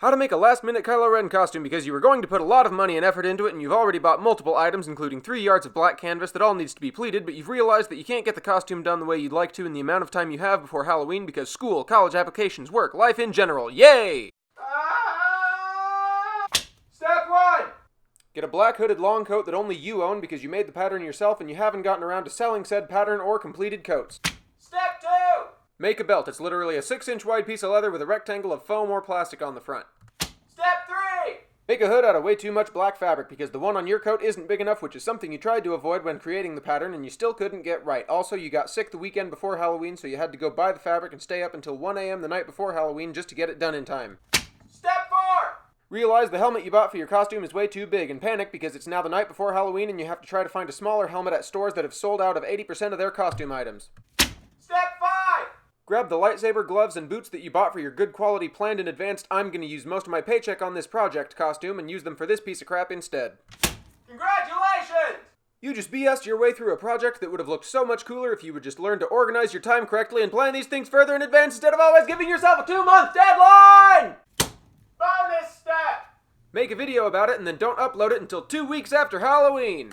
How to make a last-minute Kylo Ren costume because you were going to put a lot of money and effort into it and you've already bought multiple items including 3 yards of black canvas that all needs to be pleated, but you've realized that you can't get the costume done the way you'd like to in the amount of time you have before Halloween because school, college applications, work, life in general. Yay! Step 1! Get a black hooded long coat that only you own because you made the pattern yourself and you haven't gotten around to selling said pattern or completed coats. Step 2! Make a belt. It's literally a 6-inch wide piece of leather with a rectangle of foam or plastic on the front. Step 3! Make a hood out of way too much black fabric because the one on your coat isn't big enough, which is something you tried to avoid when creating the pattern and you still couldn't get right. Also, you got sick the weekend before Halloween, so you had to go buy the fabric and stay up until 1 a.m. the night before Halloween just to get it done in time. Step 4! Realize the helmet you bought for your costume is way too big and panic because it's now the night before Halloween and you have to try to find a smaller helmet at stores that have sold out of 80% of their costume items. Step 5! Grab the lightsaber, gloves, and boots that you bought for your good quality planned in advance I'm gonna use most of my paycheck on this project costume and use them for this piece of crap instead. Congratulations! You just BS'd your way through a project that would have looked so much cooler if you would just learn to organize your time correctly and plan these things further in advance instead of always giving yourself a 2-month deadline! Bonus step! Make a video about it and then don't upload it until 2 weeks after Halloween!